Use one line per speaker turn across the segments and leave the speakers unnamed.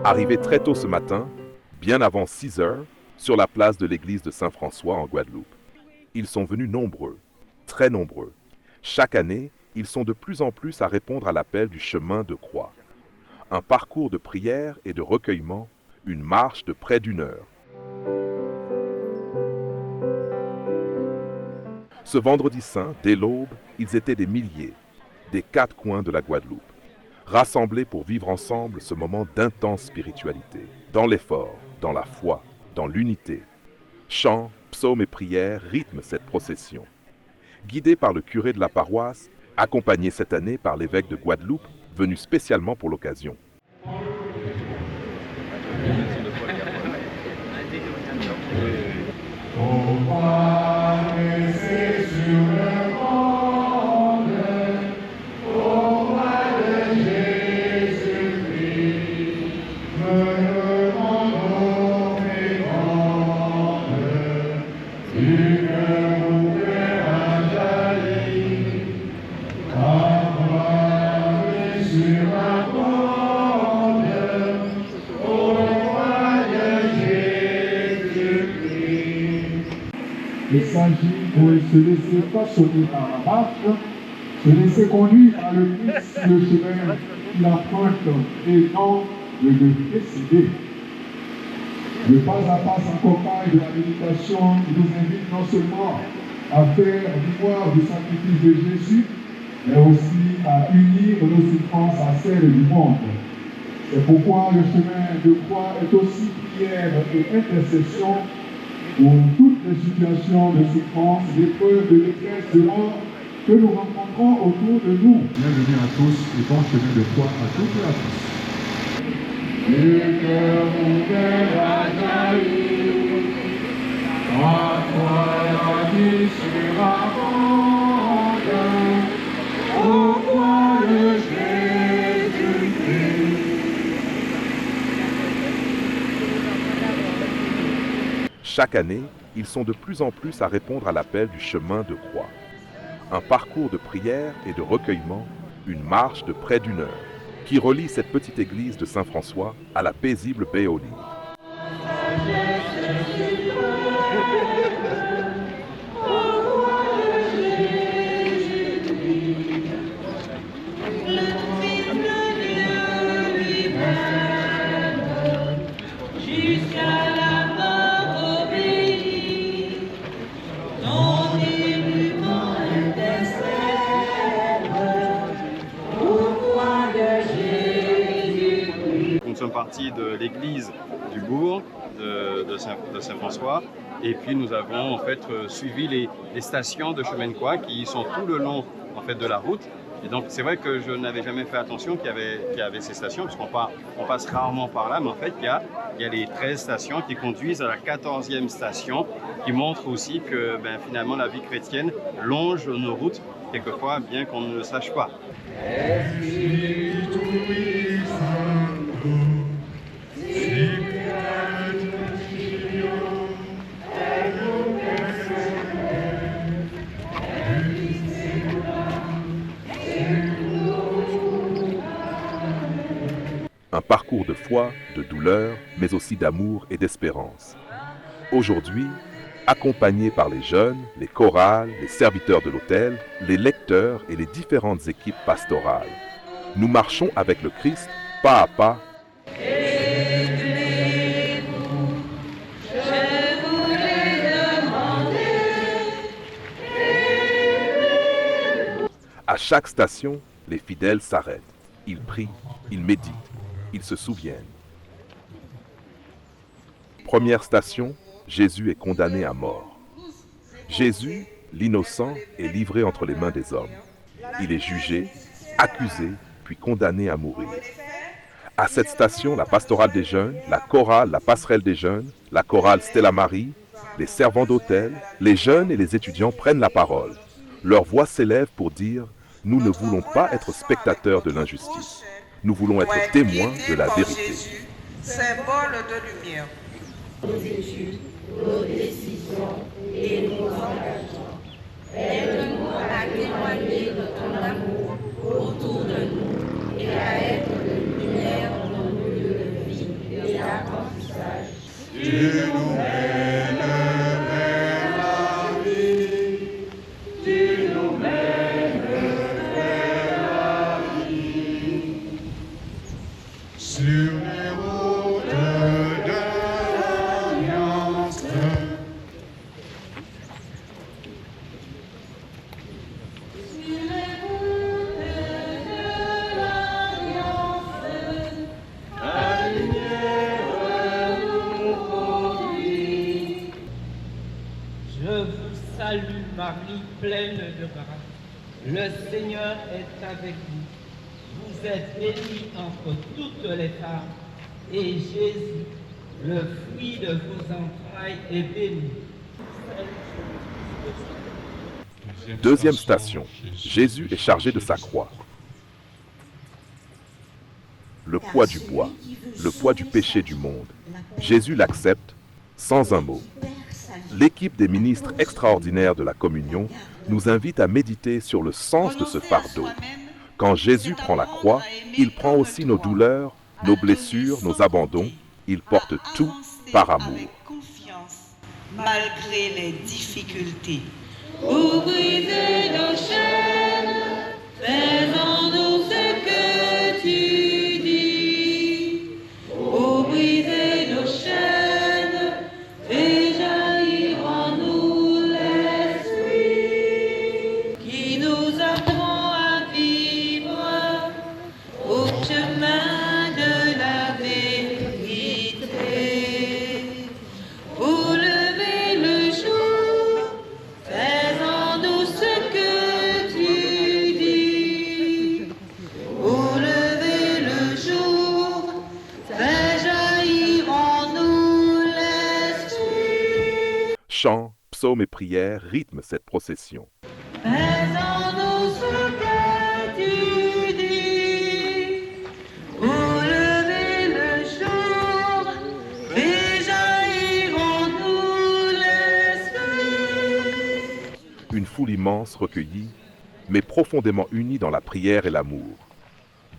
Arrivés très tôt ce matin, bien avant 6 heures, sur la place de l'église de Saint-François en Guadeloupe. Ils sont venus nombreux, très nombreux. Chaque année, ils sont de plus en plus à répondre à l'appel du chemin de croix. Un parcours de prière et de recueillement, une marche de près d'une heure. Ce vendredi saint, dès l'aube, ils étaient des milliers, des 4 coins de la Guadeloupe, rassemblés pour vivre ensemble ce moment d'intense spiritualité, dans l'effort, dans la foi, dans l'unité. Chants, psaumes et prières rythment cette procession. Guidés par le curé de la paroisse, accompagnés cette année par l'évêque de Guadeloupe, venu spécialement pour l'occasion.
Il s'agit de se laisser façonner par la marche, se laisser conduire par le Christ, le chemin qui l'approche et non de le décider. Le pas à pas s'accompagne de la méditation qui nous invite non seulement à faire mémoire du sacrifice de Jésus, mais aussi à unir nos souffrances à celles du monde. C'est pourquoi le chemin de croix est aussi prière et intercession pour toutes les situations de souffrance, d'épreuves, de détresse, de mort que nous rencontrons autour de nous. Bienvenue à tous et bon chemin de croix à toutes et à tous. Le cœur ouvert à jaillir, à toi la vie sera grande, au roi de Jésus-Christ.
Chaque année, ils sont de plus en plus à répondre à l'appel du chemin de croix. Un parcours de prière et de recueillement, une marche de près d'une heure, qui relie cette petite église de Saint-François à la paisible baie aux Livres.
Nous sommes partis de l'église du bourg de Saint-François et puis nous avons en fait suivi les stations de chemin de croix qui sont tout le long en fait de la route. Et donc c'est vrai que je n'avais jamais fait attention qu'il y avait ces stations, parce qu'on passe rarement par là, mais en fait il y a les 13 stations qui conduisent à la 14e station, qui montre aussi que finalement la vie chrétienne longe nos routes, quelquefois bien qu'on ne le sache pas.
Un parcours de foi, de douleur, mais aussi d'amour et d'espérance. Aujourd'hui, accompagnés par les jeunes, les chorales, les serviteurs de l'autel, les lecteurs et les différentes équipes pastorales, nous marchons avec le Christ, pas à pas. À chaque station, les fidèles s'arrêtent. Ils prient, ils méditent, ils se souviennent. Première station, Jésus est condamné à mort. Jésus, l'innocent, est livré entre les mains des hommes. Il est jugé, accusé, puis condamné à mourir. À cette station, la pastorale des jeunes, la chorale, la passerelle des jeunes, la chorale Stella Marie, les servants d'autel, les jeunes et les étudiants prennent la parole. Leur voix s'élève pour dire « Nous ne voulons pas être spectateurs de l'injustice. Nous voulons être témoins de la vérité. »
Symbole de lumière.
Nos études, nos décisions et nos engagements. Aide-nous à témoigner de ton amour autour de nous et à être de lumière dans nos lieux de vie.
Sur les routes de l'Alliance.
Je vous salue Marie, pleine de grâce. Le Seigneur est avec vous. Vous êtes bénie entre toutes les femmes, et Jésus, le fruit de vos entrailles, est béni.
Deuxième station, Jésus est chargé de sa croix. Le poids du bois, le poids du péché du monde. Jésus l'accepte sans un mot. L'équipe des ministres extraordinaires de la communion nous invite à méditer sur le sens de ce fardeau. Quand Jésus prend la croix, il prend aussi nos douleurs, nos blessures, nos abandons. Il porte tout par amour.
Malgré les difficultés.
Vous brisez nos chaînes, fais-en-nous ce que tu dis. Vous brisez nos chaînes, fais jaillir en nous l'esprit qui nous apprend à vivre au chemin de la vérité. Vous levez le jour, fais-en-nous ce que tu dis. Vous levez le jour, fais jaillir en nous l'esprit.
Chants, psaumes et prières rythment cette procession.
Fais-en-nous ce que tu dis. Vous levez le jour, fais jaillir en nous l'esprit.
Une foule immense recueillie, mais profondément unie dans la prière et l'amour.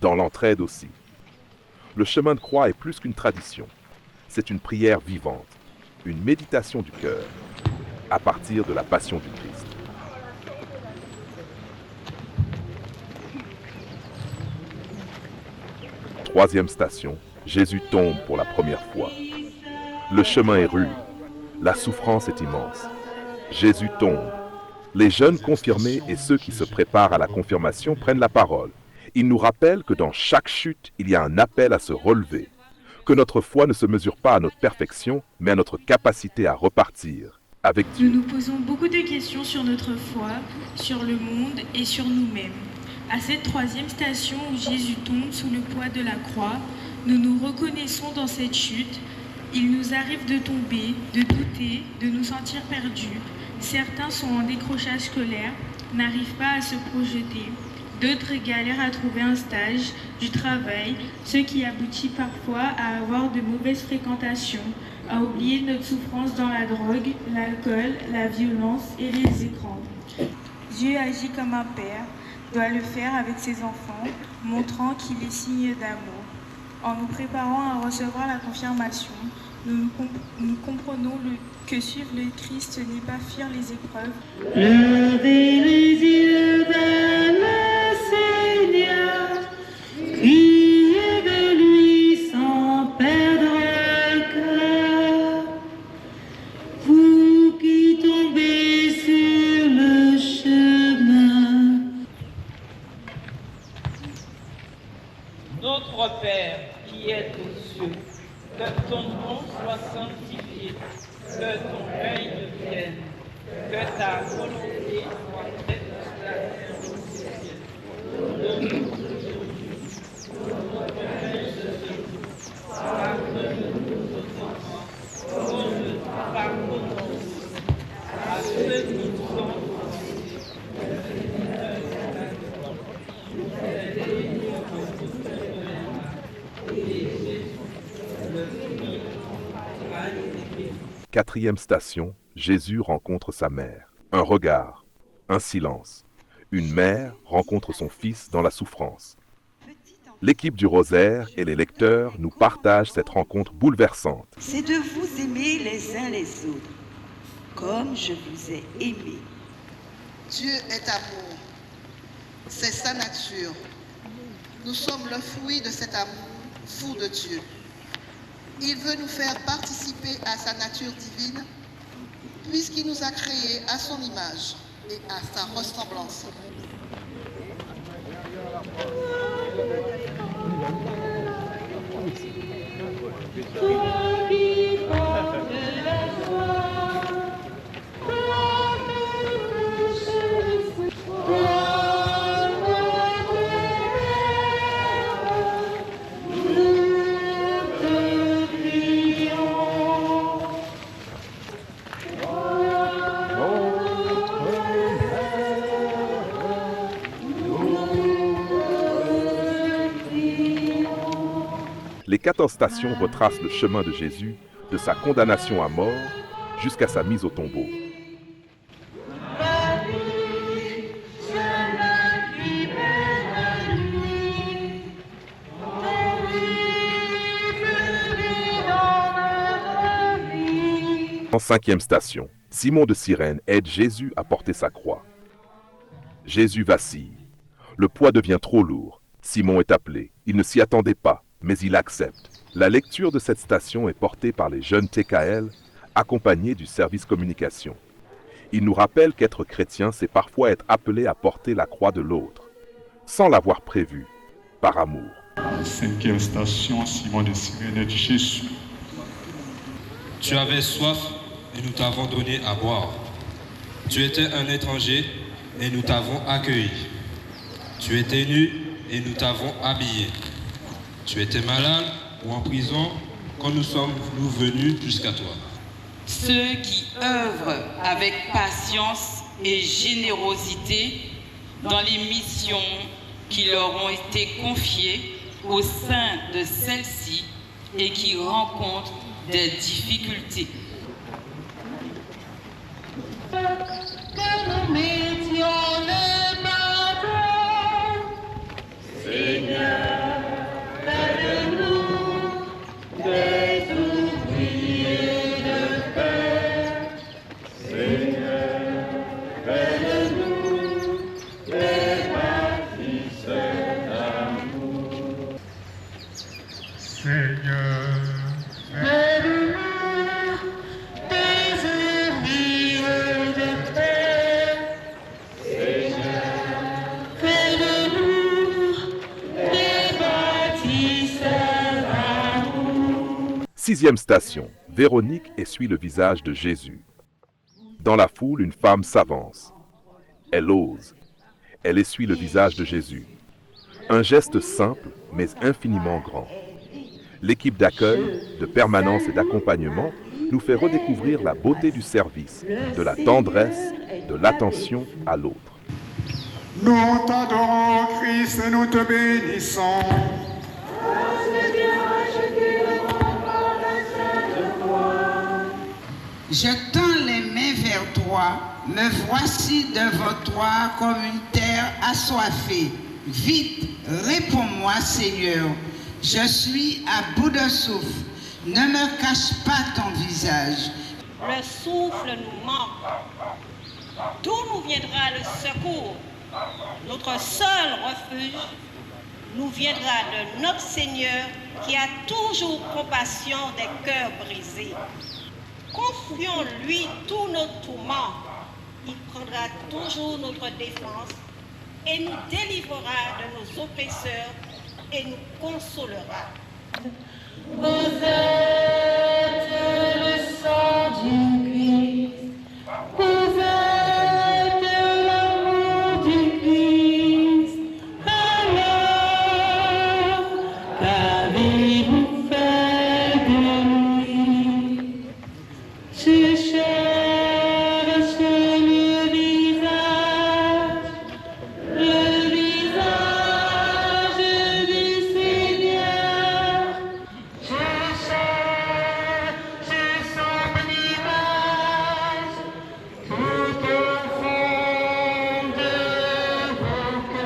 Dans l'entraide aussi. Le chemin de croix est plus qu'une tradition. C'est une prière vivante, une méditation du cœur, à partir de la passion du Christ. Troisième station, Jésus tombe pour la première fois. Le chemin est rude, la souffrance est immense. Jésus tombe. Les jeunes confirmés et ceux qui se préparent à la confirmation prennent la parole. Ils nous rappellent que dans chaque chute, il y a un appel à se relever, que notre foi ne se mesure pas à notre perfection, mais à notre capacité à repartir avec Dieu.
Nous nous posons beaucoup de questions sur notre foi, sur le monde et sur nous-mêmes. À cette troisième station où Jésus tombe sous le poids de la croix, nous nous reconnaissons dans cette chute. Il nous arrive de tomber, de douter, de nous sentir perdus. Certains sont en décrochage scolaire, n'arrivent pas à se projeter. D'autres galèrent à trouver un stage, du travail, ce qui aboutit parfois à avoir de mauvaises fréquentations, à oublier notre souffrance dans la drogue, l'alcool, la violence et les écrans. Dieu agit comme un père, doit le faire avec ses enfants, montrant qu'il est signe d'amour. En nous préparant à recevoir la confirmation, nous comprenons que suivre le Christ n'est pas fuir les épreuves.
Levez les yeux vers le Seigneur, criez de lui sans perdre cœur. Vous qui tombez sur le chemin.
Notre Père qui es aux cieux, que ton nom soit sanctifié, que ton règne vienne, que ta volonté soit faite sur la terre comme au ciel. Donne-nous aujourd'hui notre pain de ce jour. Pardonne-nous nos offenses, comme nous pardonnons aussi à ceux qui nous ont offensés.
Quatrième station, Jésus rencontre sa mère. Un regard, un silence. Une mère rencontre son fils dans la souffrance.
Petit enfant,
L'équipe du Rosaire et les lecteurs nous partagent cette rencontre bouleversante.
C'est de vous aimer les uns les autres, comme je vous ai aimé.
Dieu est amour. C'est sa nature. Nous sommes le fruit de cet amour fou de Dieu. Il veut nous faire participer à sa nature divine, puisqu'il nous a créés à son image et à sa ressemblance.
Les 14 stations retracent le chemin de Jésus, de sa condamnation à mort jusqu'à sa mise au tombeau. En 5e station, Simon de Cyrène aide Jésus à porter sa croix. Jésus vacille. Le poids devient trop lourd. Simon est appelé. Il ne s'y attendait pas, mais il accepte. La lecture de cette station est portée par les jeunes TKL, accompagnés du service communication. Il nous rappelle qu'être chrétien, c'est parfois être appelé à porter la croix de l'autre, sans l'avoir prévu, par amour.
5e station, Simon de Cyrène aide Jésus.
Tu avais soif et nous t'avons donné à boire. Tu étais un étranger et nous t'avons accueilli. Tu étais nu et nous t'avons habillé. Tu étais malade ou en prison quand nous sommes venus jusqu'à toi.
Ceux qui œuvrent avec patience et générosité dans les missions qui leur ont été confiées au sein de celles-ci et qui rencontrent des difficultés.
Que nous mettions le bâton, Seigneur, fais de nous des ouvriers de paix. Seigneur, fais de nous des bâtisseurs d'amour.
Seigneur,
Fais de nous des ouvriers de paix. Seigneur, fais de nous des bâtisseurs d'amour.
6e station, Véronique essuie le visage de Jésus. Dans la foule, une femme s'avance. Elle ose. Elle essuie le visage de Jésus. Un geste simple, mais infiniment grand. L'équipe d'accueil, de permanence et d'accompagnement nous fait redécouvrir la beauté du service, de la tendresse, de l'attention à l'autre.
nous t'adorons, Christ, et nous te bénissons.
Je tends les mains vers toi, me voici devant toi comme une terre assoiffée. Vite, réponds-moi, Seigneur. Je suis à bout de souffle. Ne me cache pas ton visage.
Le souffle nous manque. D'où nous viendra le secours? Notre seul refuge nous viendra de notre Seigneur qui a toujours compassion des cœurs brisés. Confions-lui tous nos tourments. Il prendra toujours notre défense et nous délivrera de nos oppresseurs et nous consolera.
Vous êtes le sang du Christ, vous êtes l'amour du Christ. Alors, qu'avez-vous fait de lui? Je cherche le visage du Seigneur. Je cherche son image tout au fond de vos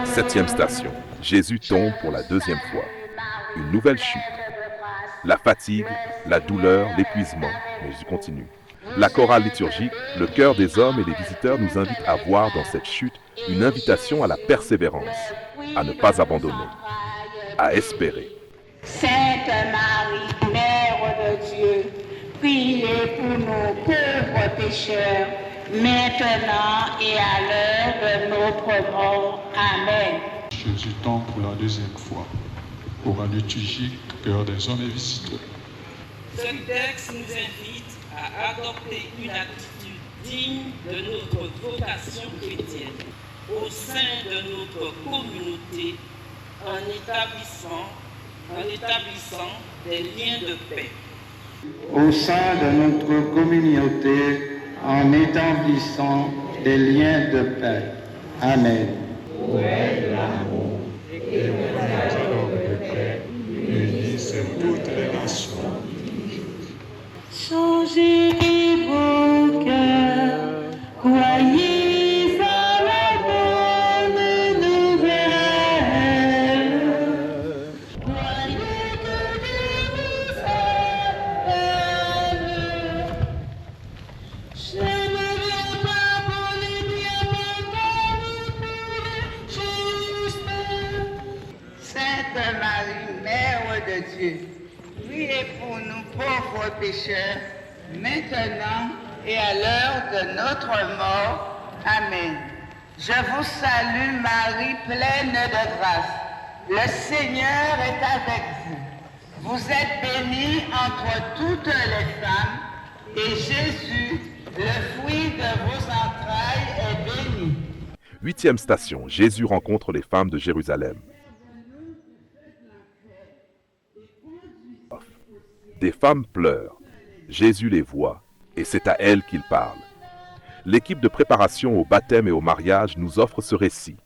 cœurs.
7e station, Jésus tombe pour la deuxième fois. Une nouvelle chute. La fatigue, la douleur, l'épuisement. Mais Jésus continue. La chorale liturgique, le cœur des hommes et des visiteurs nous invitent à voir dans cette chute une invitation à la persévérance, à ne pas abandonner, à espérer.
Sainte Marie, Mère de Dieu, priez pour nos pauvres pécheurs, maintenant et à l'heure de notre mort. Amen.
Jésus tombe pour la deuxième fois, pour la liturgie, cœur des hommes et visiteurs.
Ce texte nous invite à adopter une attitude digne de notre vocation chrétienne au sein de notre communauté en établissant des liens de paix.
Au sein de notre communauté en établissant des liens de paix. Amen.
Ouais, l'amour et le accord de paix unissent toutes les nations.
Changez vos cœurs, croyez à la bonne nouvelle. Croyez que Dieu vous aime. Je ne viens pas pour les biens, mais pour les justes.
Sainte Marie, Mère de Dieu, priez pour nous pauvres pécheurs, maintenant et à l'heure de notre mort. Amen. Je vous salue Marie, pleine de grâce. Le Seigneur est avec vous. Vous êtes bénie entre toutes les femmes, et Jésus, le fruit de vos entrailles, est béni.
8e station, Jésus rencontre les femmes de Jérusalem. Des femmes pleurent. Jésus les voit et c'est à elles qu'il parle. L'équipe de préparation au baptême et au mariage nous offre ce récit.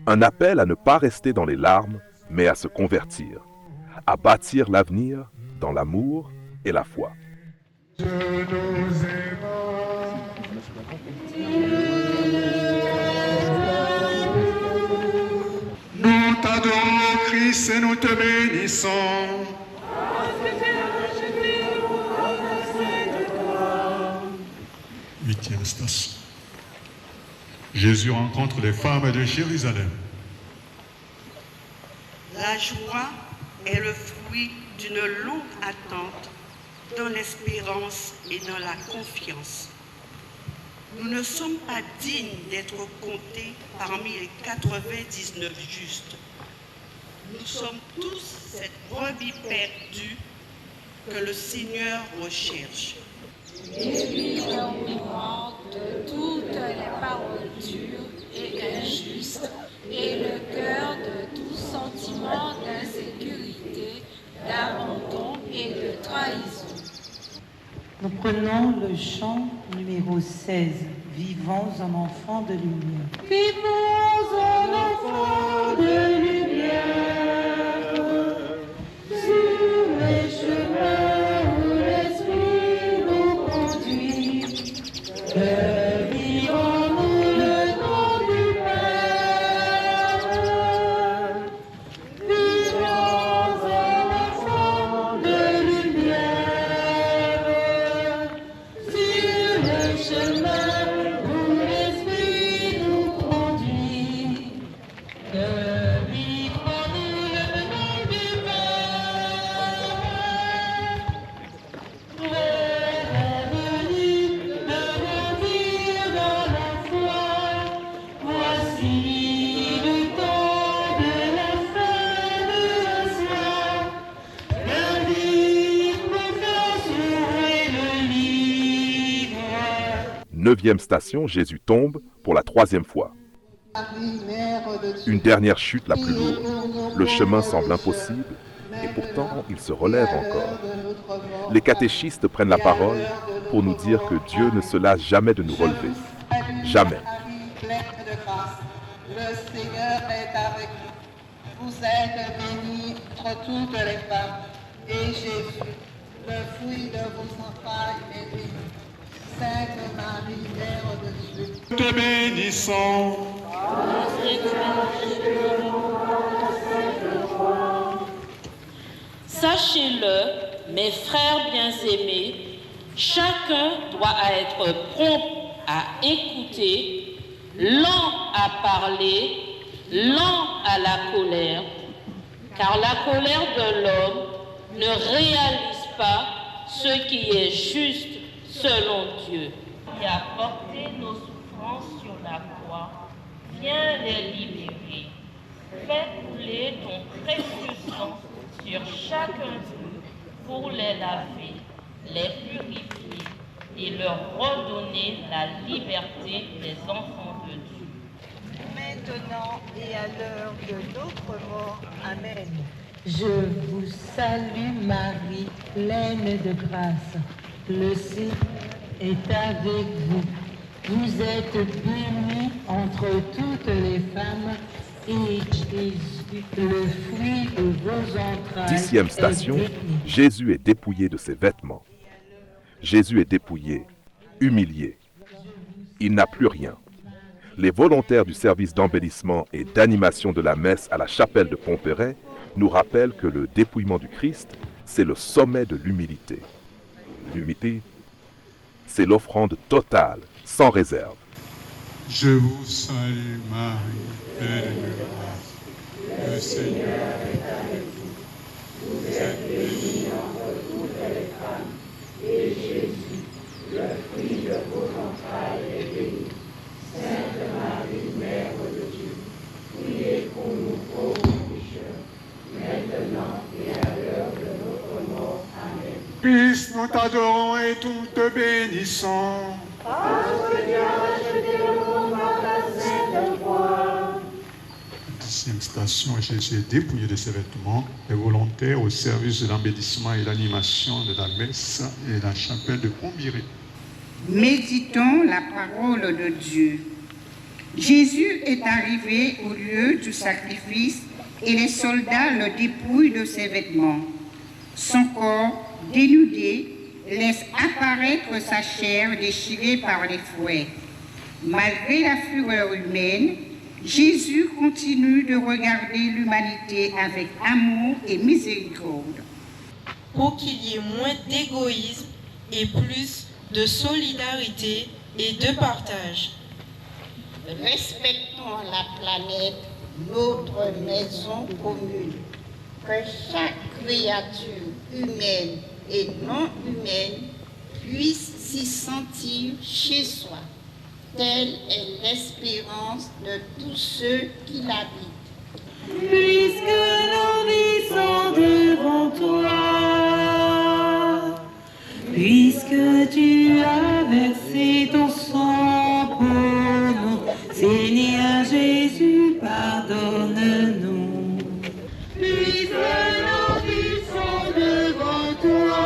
Un appel à ne pas rester dans les larmes, mais à se convertir, à bâtir l'avenir dans l'amour et la foi.
Nous t'adorons, Christ, et nous te bénissons. Huitième station. Jésus rencontre les femmes de Jérusalem.
La joie est le fruit d'une longue attente dans l'espérance et dans la confiance. Nous ne sommes pas dignes d'être comptés parmi les 99 justes. Nous sommes tous cette brebis perdue que le Seigneur recherche.
Délivre-moi de toutes les paroles dures et injustes et le cœur de tout sentiment d'insécurité, d'abandon et de trahison.
Nous prenons le chant numéro 16, Vivons en enfant de lumière.
Vivons en enfant de lumière, sur les chemins où l'Esprit nous conduit. Vivons-nous le nom du Père. Vivons en enfant de lumière, sur les chemins où l'Esprit nous conduit. Vivons-nous le nom du Père. Est venu de grandir dans la foi. Voici le temps de la fin de soi. Lundi, confiance, ouvrez le livre.
9e station, Jésus tombe pour la 3e fois. Une dernière chute la plus lourde. Le chemin semble impossible et pourtant il se relève encore. Les catéchistes prennent la parole pour nous dire que Dieu ne se lasse jamais de nous relever. Jamais.
Pleine de grâce, le Seigneur est avec vous. Vous êtes bénie entre toutes les femmes, et Jésus, le fruit de vos entrailles, est béni. Sainte Marie, Mère de Dieu,
Te bénissons.
Nous
Sachez-le, mes frères bien-aimés, chacun doit être prompt à écouter, lent à parler, lent à la colère, car la colère de l'homme ne réalise pas ce qui est juste selon Dieu. Qui a porté nos souffrances sur la croix, viens les libérer. Fais couler ton précieux sang sur chacun d'eux pour les laver, les purifier et leur redonner la liberté des enfants de Dieu.
Maintenant et à l'heure de notre mort. Amen.
Je vous salue Marie, pleine de grâce. Le Seigneur est avec vous. Vous êtes bénie entre toutes les femmes et Jésus, le fruit de vos entrailles.
10e station, Jésus est dépouillé de ses vêtements. Jésus est dépouillé, humilié. Il n'a plus rien. Les volontaires du service d'embellissement et d'animation de la messe à la chapelle de Pompéret nous rappellent que le dépouillement du Christ, c'est le sommet de l'humilité. L'humilité, c'est l'offrande totale, sans réserve.
Je vous salue Marie, pleine de grâce. Le Seigneur est avec vous. Vous êtes bénie entre toutes les femmes, et Jésus, le fruit de vos entrailles, est béni. Sainte Marie, Mère de Dieu, priez pour nous pauvres pécheurs, maintenant et à l'heure de notre mort. Amen. Puisse nous t'adorons et nous te bénissons. Parce que Dieu a racheté le monde par la sainte foi. 10e station, Jésus est dépouillé de ses vêtements et volontaire au service de l'embellissement et l'animation de la messe et de la chapelle de Pompéret.
Méditons la parole de Dieu. Jésus est arrivé au lieu du sacrifice et les soldats le dépouillent de ses vêtements. Son corps, dénudé, laisse apparaître sa chair déchirée par les fouets. Malgré la fureur humaine, Jésus continue de regarder l'humanité avec amour et miséricorde.
Pour qu'il y ait moins d'égoïsme et plus de solidarité et de partage.
Respectons la planète, notre maison commune. Que chaque créature humaine et non humaine puisse s'y sentir chez soi. Telle est l'espérance de tous ceux qui l'habitent.
Puisque nous vivons devant toi, puisque tu as versé ton sang pour nous, Seigneur Jésus, pardonne-nous. Puisque nous vivons devant toi,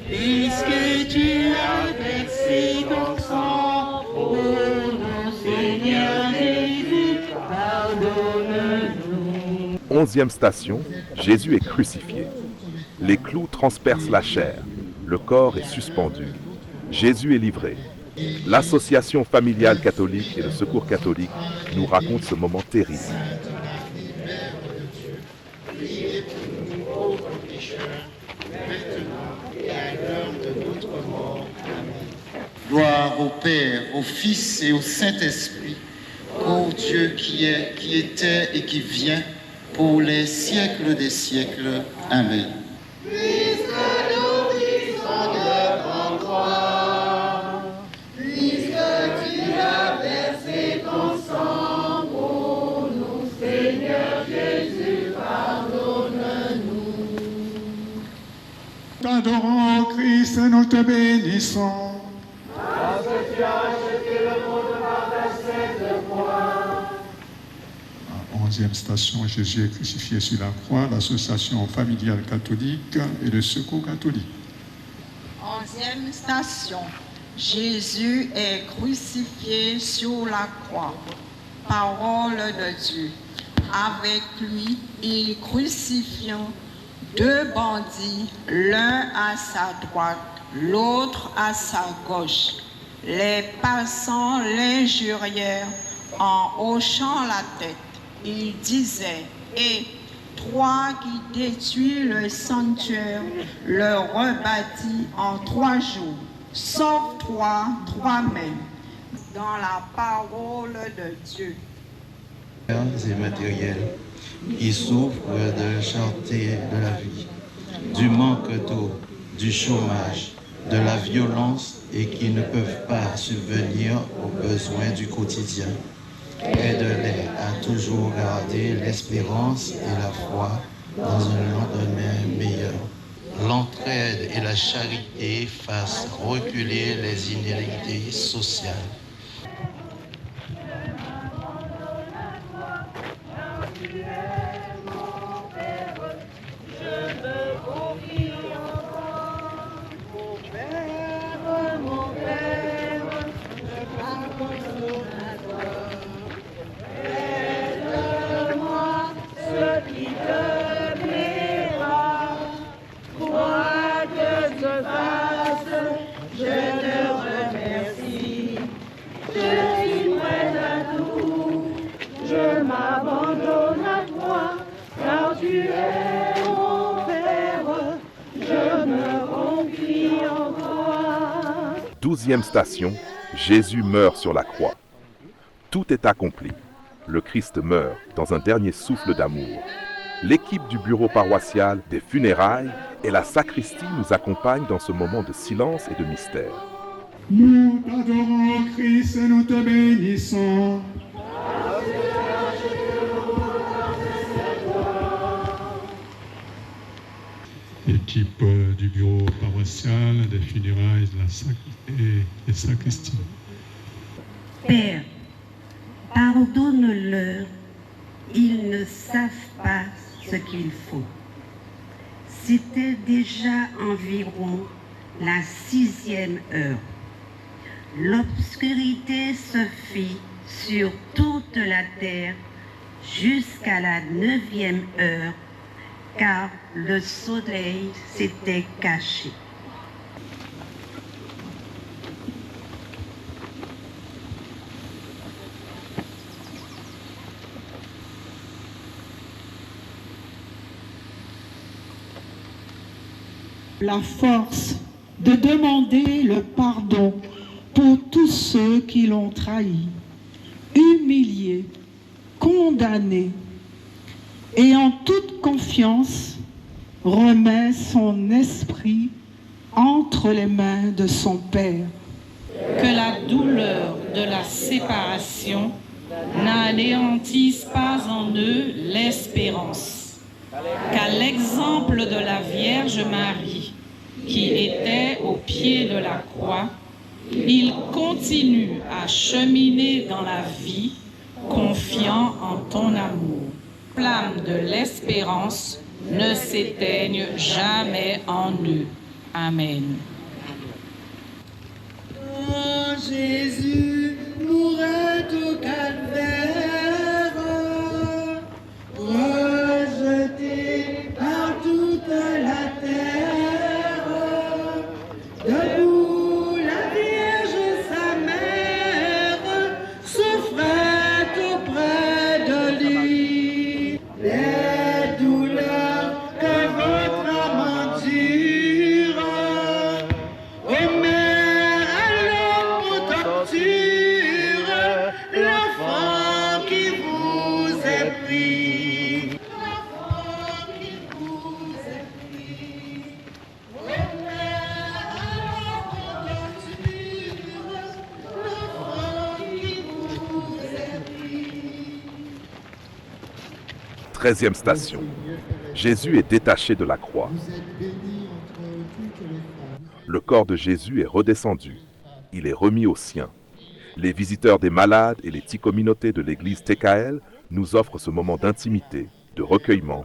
puisque tu as versé ton sang pour nous, Seigneur Jésus, pardonne-nous.
11e station, Jésus est crucifié. Les clous transpercent la chair. Le corps est suspendu. Jésus est livré. L'Association familiale catholique et le Secours catholique nous racontent ce moment terrible.
Gloire au Père, au Fils et au Saint-Esprit, ô Dieu qui est, qui était et qui vient, pour les siècles des siècles. Amen.
Puisque nous vivons devant toi, puisque tu as versé ton sang pour nous, Seigneur Jésus, pardonne-nous.
T'adorons Christ, nous te bénissons.
Parce que tu as racheté le monde par ta sainte croix.
11e station, Jésus est crucifié sur la croix, l'Association familiale catholique et le Secours catholique.
11e station, Jésus est crucifié sur la croix. Parole de Dieu. Avec lui, il crucifiant deux bandits, l'un à sa droite, l'autre à sa gauche. Les passants l'injurièrent en hochant la tête. Il disait: « Et toi qui détruis le sanctuaire, le rebâtis en 3 jours. Sauve-toi toi-même dans la parole de Dieu.
Et matériels qui souffrent de la cherté de la vie, du manque d'eau, du chômage, de la violence et qui ne peuvent pas subvenir aux besoins du quotidien. Aide-les à toujours garder l'espérance et la foi dans un lendemain meilleur. L'entraide et la charité fassent reculer les inégalités sociales.
Douzième station, Jésus meurt sur la croix. Tout est accompli. Le Christ meurt dans un dernier souffle d'amour. L'équipe du bureau paroissial des funérailles et la sacristie nous accompagnent dans ce moment de silence et de mystère.
Nous t'adorons, Christ, et nous te bénissons.
Équipe du bureau paroissial, des funérailles et des sacristies.
Père, pardonne-leur, ils ne savent pas ce qu'il faut. C'était déjà environ la 6e heure. L'obscurité se fit sur toute la terre jusqu'à la 9e heure, car le soleil s'était caché.
La force de demander le pardon pour tous ceux qui l'ont trahi, humilié, condamné, et en toute confiance remet son esprit entre les mains de son Père.
Que la douleur de la séparation n'anéantisse pas en eux l'espérance, qu'à l'exemple de la Vierge Marie, qui était au pied de la croix, ils continuent à cheminer dans la vie, confiant en ton amour. Flamme de l'espérance ne s'éteigne jamais en eux. Amen.
Oh, Jésus mourait au calvaire, rejeté par toute la terre. Debout, la Vierge, sa mère, souffrait auprès de lui. Les douleurs que votre âme endure, ô mère, alors pour torture, l'enfant qui vous est pris. L'enfant qui vous est pris. Ô mère, alors pour torture, l'enfant qui vous est pris.
13e station. Jésus est détaché de la croix. Le corps de Jésus est redescendu. Il est remis aux siens. Les visiteurs des malades et les communautés de l'église TKL nous offrent ce moment d'intimité, de recueillement.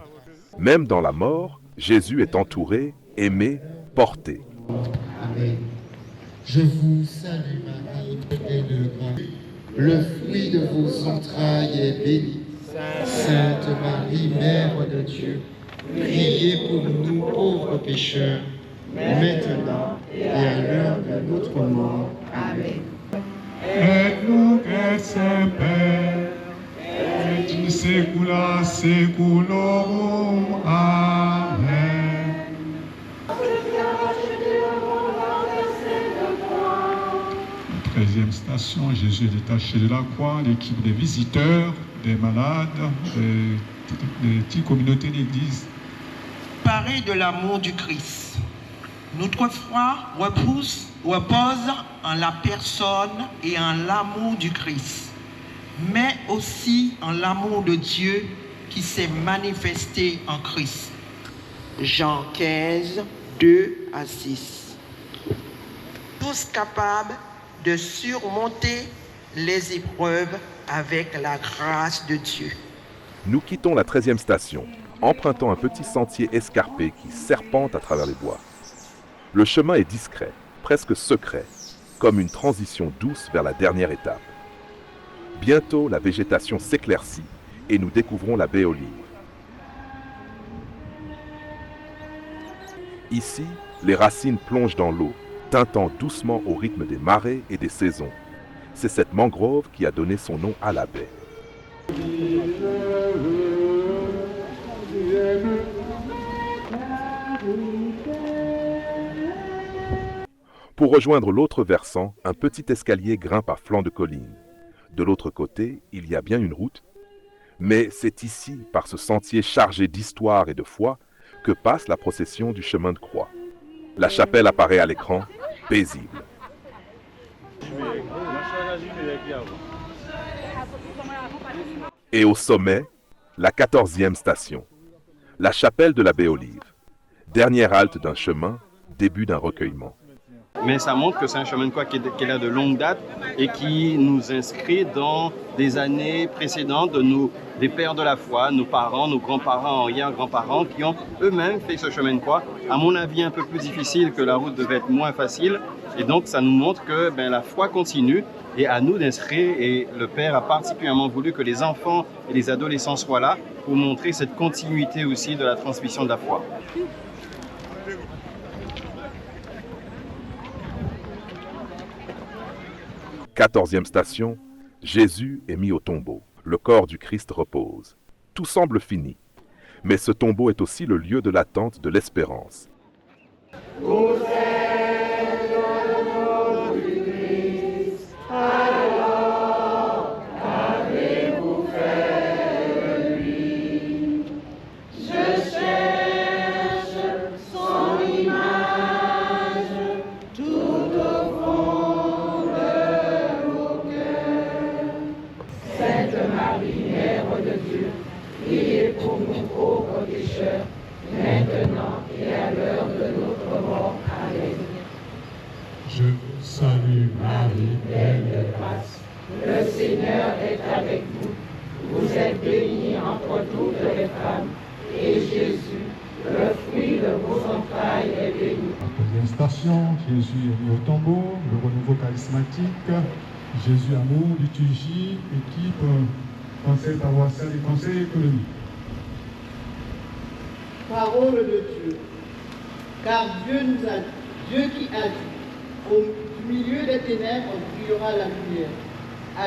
Même dans la mort, Jésus est entouré, aimé, porté.
Amen. Je vous salue Marie, pleine de grâce. Le fruit de vos entrailles est béni. Sainte Marie, Mère de Dieu, priez pour nous pauvres pécheurs, maintenant et à l'heure de notre mort. Amen.
Aide-nous, Père Saint-Père, et tu saecula saeculorum. Amen. Treizième station, Jésus est détaché de la croix, l'équipe des visiteurs, des malades, des petites communautés d'église.
Paré de l'amour du Christ. Notre foi repose en la personne et en l'amour du Christ, mais aussi en l'amour de Dieu qui s'est manifesté en Christ. Jean 15, 2 à 6. Tous capables de surmonter les épreuves avec la grâce de Dieu.
Nous quittons la 13e station, empruntant un petit sentier escarpé qui serpente à travers les bois. Le chemin est discret, presque secret, comme une transition douce vers la dernière étape. Bientôt, la végétation s'éclaircit et nous découvrons la baie aux Livres. Ici, les racines plongent dans l'eau, teintant doucement au rythme des marées et des saisons. C'est cette mangrove qui a donné son nom à la baie. Pour rejoindre l'autre versant, un petit escalier grimpe à flanc de colline. De l'autre côté, il y a bien une route, mais c'est ici, par ce sentier chargé d'histoire et de foi, que passe la procession du chemin de croix. La chapelle apparaît à l'écran, paisible. Et au sommet, la 14e station, la chapelle de la baie aux Livres. Dernière halte d'un chemin, début d'un recueillement.
Mais ça montre que c'est un chemin de croix qui est là de longue date et qui nous inscrit dans des années précédentes des pères de la foi, nos parents, nos grands-parents, arrière-grands-parents qui ont eux-mêmes fait ce chemin de croix. À mon avis, un peu plus difficile, que la route devait être moins facile. Et donc, ça nous montre que la foi continue et à nous d'inscrire. Et le Père a particulièrement voulu que les enfants et les adolescents soient là pour montrer cette continuité aussi de la transmission de la foi. «
14e station, Jésus est mis au tombeau. Le corps du Christ repose. Tout semble fini. Mais ce tombeau est aussi le lieu de l'attente de l'espérance.
Vous êtes le tombeau du Christ, alors qu'avez-vous fait de lui? Je cherche son image tout au fond de vos cœurs. Sainte Marie, Mère de Dieu, priez pour nous pauvres pécheurs, maintenant et à l'heure de notre mort. Amen.
Je vous salue Marie,
pleine de grâce. Le Seigneur est avec vous. Vous êtes bénie entre toutes les femmes, et Jésus, le fruit de vos entrailles, est béni.
Deuxième station, Jésus est mis au tombeau, le renouveau charismatique, Jésus amour, liturgie, équipe, conseil paroissial et conseil économique.
Parole de Dieu, car Dieu qui a dit, au milieu des ténèbres brillera la lumière. À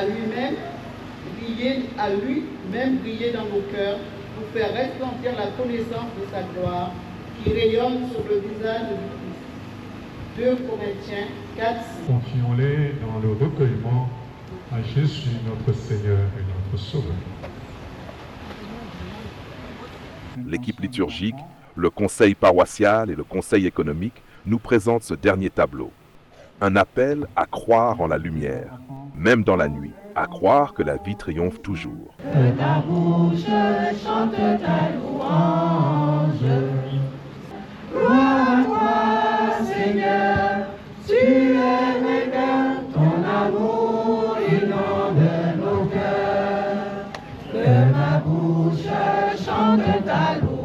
lui-même briller dans nos cœurs pour faire resplendir la connaissance de sa gloire qui rayonne sur le visage du Christ. 2 Corinthiens 4, 6.
Confions-les dans le recueillement à Jésus notre Seigneur et notre Sauveur.
L'équipe liturgique, le conseil paroissial et le conseil économique nous présentent ce dernier tableau. Un appel à croire en la lumière, même dans la nuit, à croire que la vie triomphe toujours.
Que ta bouche chante ta louange. Gloire à toi, Seigneur, tu es vainqueur, ton amour inonde nos cœurs. Que ma bouche chante ta louange.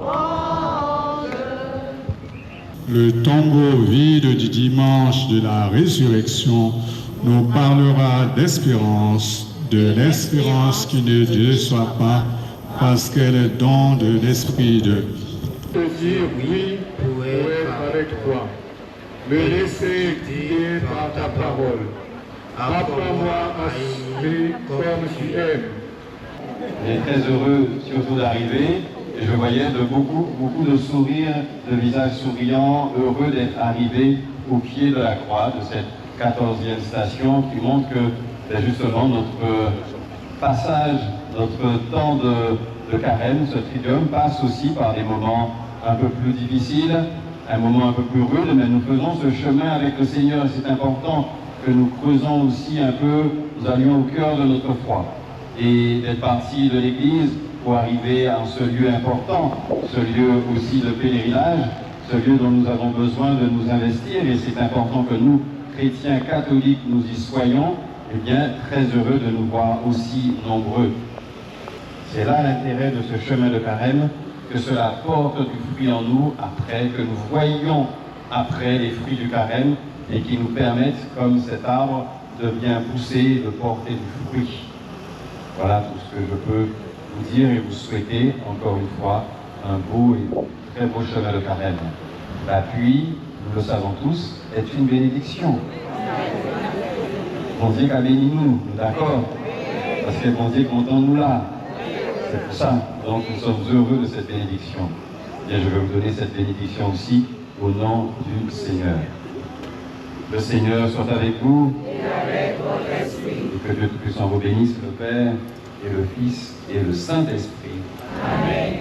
Le tombeau vide du dimanche de la résurrection nous parlera d'espérance, de l'espérance qui ne déçoit pas parce qu'elle est don de l'esprit de vie.
Te dire oui pour être avec toi, me laisser guider par ta parole. Apprends-moi à aimer comme tu aimes.
On est très heureux surtout d'arriver. Et je voyais beaucoup de sourires, de visages souriants, heureux d'être arrivés au pied de la croix de cette 14e station qui montre que justement notre passage, notre temps de carême, ce triduum, passe aussi par des moments un peu plus difficiles, un moment un peu plus rude, mais nous faisons ce chemin avec le Seigneur et c'est important que nous creusons aussi un peu, nous allions au cœur de notre foi et d'être partis de l'Église pour arriver à ce lieu important, ce lieu aussi de pèlerinage, ce lieu dont nous avons besoin de nous investir et c'est important que nous, chrétiens catholiques, nous y soyons, et bien très heureux de nous voir aussi nombreux. C'est là l'intérêt de ce chemin de carême, que cela porte du fruit en nous après, que nous voyions après les fruits du carême et qui nous permettent, comme cet arbre, de bien pousser, de porter du fruit. Voilà tout ce que je peux vous dire et vous souhaiter, encore une fois, un beau et très beau chemin de carême. La pluie, nous le savons tous, est une bénédiction. Bon Dieu qu'a béni nous, d'accord? Parce que bon Dieu contente-nous là. C'est pour ça. Donc nous sommes heureux de cette bénédiction. Bien, je vais vous donner cette bénédiction aussi au nom du Seigneur. Le Seigneur soit avec vous. Et avec votre esprit. Et que Dieu Tout-Puissant vous bénisse, le Père, et le Fils, et le Saint-Esprit.
Amen.